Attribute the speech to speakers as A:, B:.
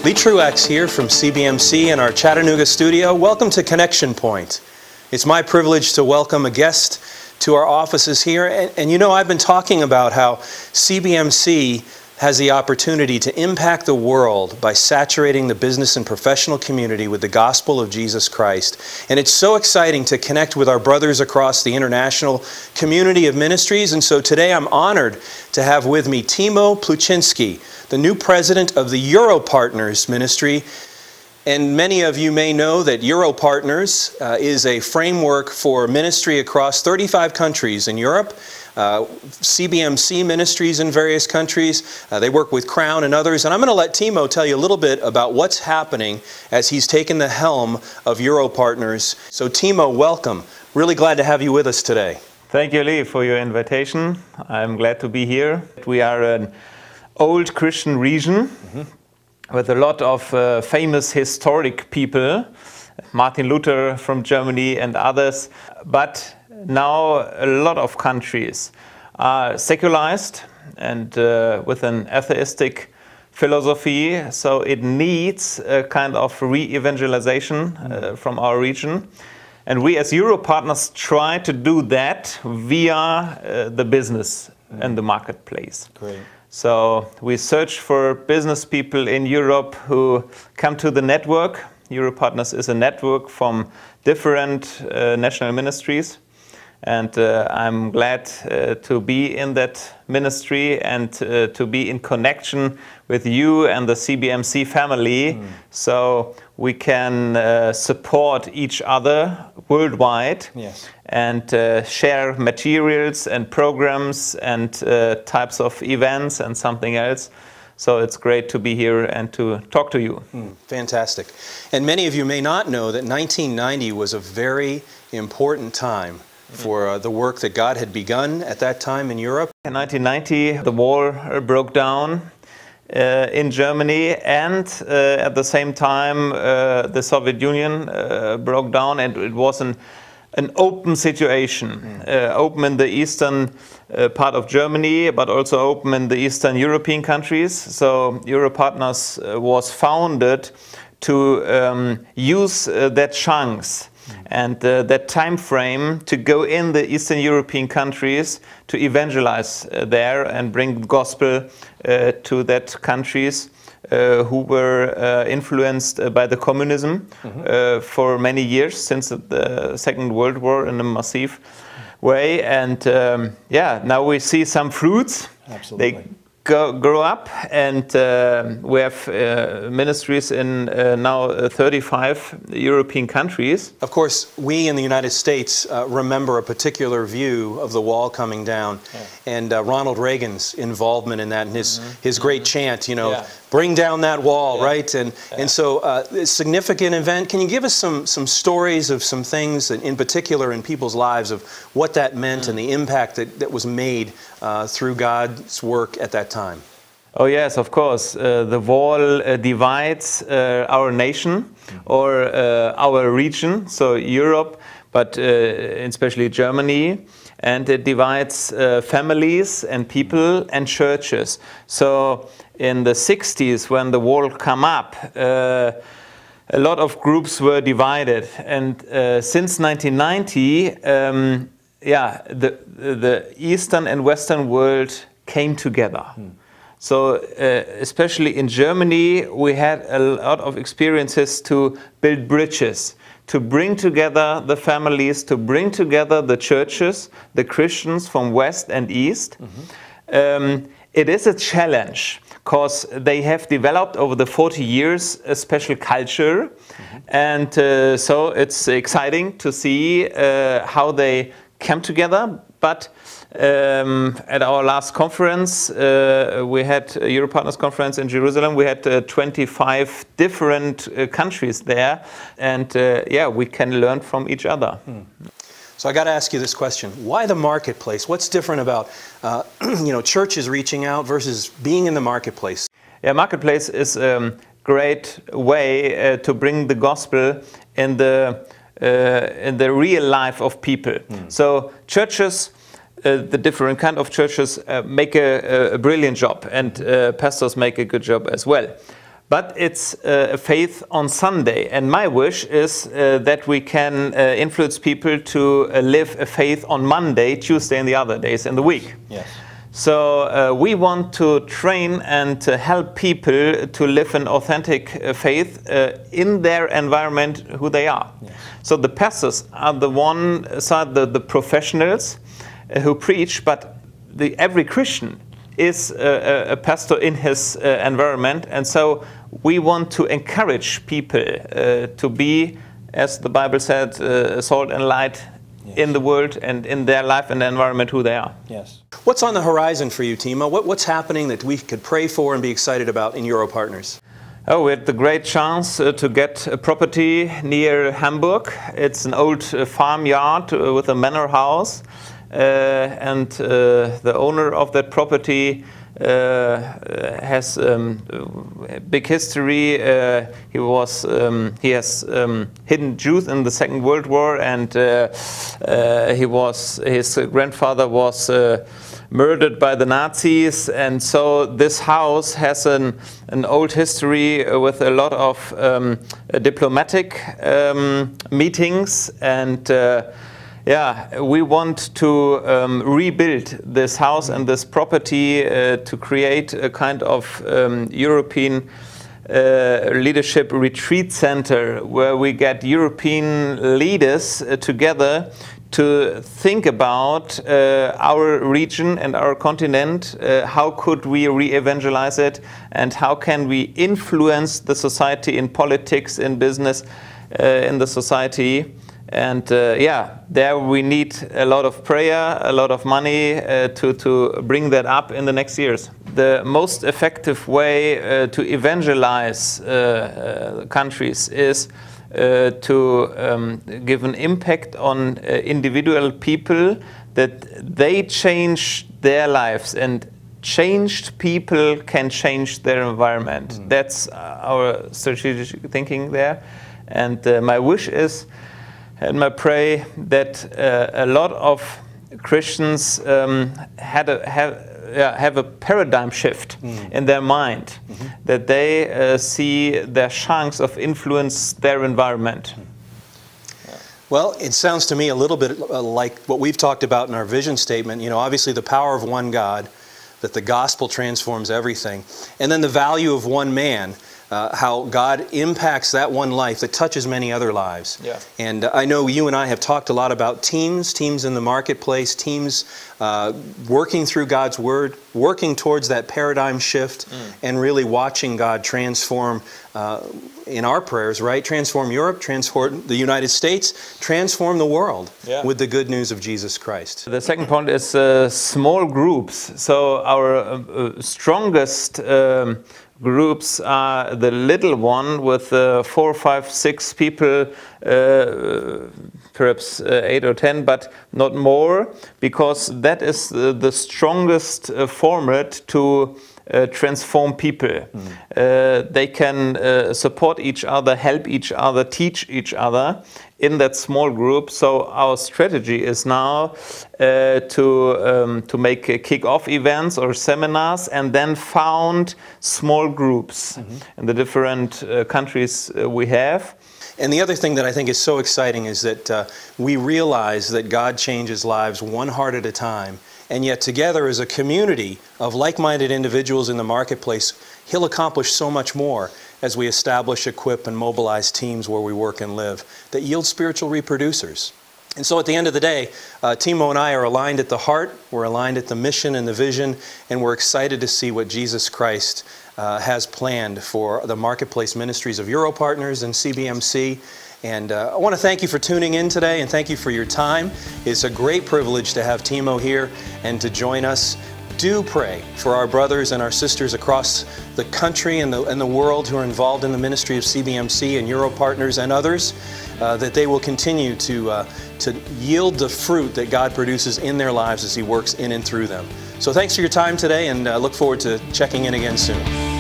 A: Lee Truax here from CBMC in our Chattanooga studio. Welcome to Connection Point. It's my privilege to welcome a guest to our offices here. And you know, I've been talking about how CBMC has the opportunity to impact the world by saturating the business and professional community with the gospel of Jesus Christ. And it's so exciting to connect with our brothers across the international community of ministries. And so today I'm honored to have with me Timo Plutschinski, the new president of the Europartners ministry. And many of you may know that Europartners is a framework for ministry across 35 countries in Europe. CBMC ministries in various countries. They work with Crown and others. And I'm going to let Timo tell you a little bit about what's happening as he's taken the helm of Europartners. So Timo, welcome. Really glad to have you with us today.
B: Thank you, Lee, for your invitation. I'm glad to be here. We are an old Christian region with a lot of famous historic people, Martin Luther from Germany and others. But now a lot of countries are secularized and with an atheistic philosophy, so it needs a kind of re-evangelization from our region. And we as Europartners try to do that via the business and the marketplace.
A: Great.
B: So we search for business people in Europe who come to the network. Europartners is a network from different national ministries. And I'm glad to be in that ministry and to be in connection with you and the CBMC family, so we can support each other worldwide.
A: Yes.
B: And share materials and programs and types of events and something else. So it's great to be here and to talk to you.
A: Fantastic. And many of you may not know that 1990 was a very important time for the work that God had begun at that time in Europe.
B: In 1990, the war broke down in Germany, and at the same time the Soviet Union broke down, and it was an open situation, open in the eastern part of Germany, but also open in the Eastern European countries. So Europartners was founded to use that chance and that time frame to go in the Eastern European countries to evangelize there and bring the gospel to that countries who were influenced by the communism for many years, since the Second World War, in a massive way. And yeah, now we see some fruits.
A: Absolutely.
B: They grow up, and we have ministries in now 35 European countries.
A: Of course, we in the United States remember a particular view of the wall coming down, and Ronald Reagan's involvement in that, and his great chant, you know, bring down that wall, right? And so a significant event. Can you give us some stories of some things, in particular in people's lives, of what that meant and the impact that was made through God's work at that time?
B: Oh yes, of course. The wall divides our nation or our region, so Europe, but especially Germany, and it divides families and people and churches. So in the 60s, when the wall came up, a lot of groups were divided, and since 1990, the Eastern and Western world came together. So especially in Germany, we had a lot of experiences to build bridges, to bring together the families, to bring together the churches, the Christians from West and East. It is a challenge, because they have developed over the 40 years a special culture. And so it's exciting to see how they come together. But at our last conference, we had a Europartners conference in Jerusalem. We had 25 different countries there, and yeah, we can learn from each other.
A: So I got to ask you this question: why the marketplace? What's different about churches reaching out versus being in the marketplace?
B: Yeah, marketplace is a great way to bring the gospel in the real life of people. So churches, the different kind of churches make a brilliant job, and pastors make a good job as well. But it's a faith on Sunday. And my wish is that we can influence people to live a faith on Monday, Tuesday, and the other days in the week.
A: Yes.
B: So we want to train and help people to live an authentic faith in their environment, who they are. Yes. So the pastors are the one side, the professionals who preach, but every Christian is a pastor in his environment. And so we want to encourage people to be, as the Bible said, salt and light. Yes. In the world and in their life and environment, who they are.
A: Yes. What's on the horizon for you, Timo? What's happening that we could pray for and be excited about in Europartners?
B: Oh, we had the great chance to get a property near Hamburg. It's an old farmyard with a manor house. And the owner of that property has big history. He has hidden Jews in the Second World War, and his grandfather was murdered by the Nazis, and so this house has an old history with a lot of diplomatic meetings, and we want to rebuild this house and this property to create a kind of European leadership retreat center where we get European leaders together to think about our region and our continent. How could we re-evangelize it, and how can we influence the society in politics, in business, in the society. And there we need a lot of prayer, a lot of money to bring that up in the next years. The most effective way to evangelize countries is to give an impact on individual people, that they change their lives, and changed people can change their environment. That's our strategic thinking there. And my wish is, and I pray that a lot of Christians have a paradigm shift in their mind, that they see their chance of influence their environment.
A: Well, it sounds to me a little bit like what we've talked about in our vision statement. You know, obviously the power of one God, that the gospel transforms everything, and then the value of one man. How God impacts that one life that touches many other lives. Yeah. And I know you and I have talked a lot about teams in the marketplace, teams working through God's Word, working towards that paradigm shift, and really watching God transform in our prayers, right? Transform Europe, transform the United States, transform the world with the good news of Jesus Christ.
B: The second point is small groups. So our strongest groups are the little one with 4, 5, 6 people, perhaps 8 or 10, but not more, because that is the strongest format to transform people. They can support each other, help each other, teach each other in that small group. So our strategy is now to make kick-off events or seminars, and then found small groups in the different countries we have.
A: And the other thing that I think is so exciting is that we realize that God changes lives one heart at a time, and yet together as a community of like-minded individuals in the marketplace, He'll accomplish so much more as we establish, equip, and mobilize teams where we work and live that yield spiritual reproducers. And so at the end of the day, Timo and I are aligned at the heart, we're aligned at the mission and the vision, and we're excited to see what Jesus Christ has planned for the marketplace ministries of Europartners and CBMC. And I want to thank you for tuning in today, and thank you for your time. It's a great privilege to have Timo here and to join us. Do pray for our brothers and our sisters across the country and the world who are involved in the ministry of CBMC and Europartners and others, that they will continue to yield the fruit that God produces in their lives as He works in and through them. So thanks for your time today, and look forward to checking in again soon.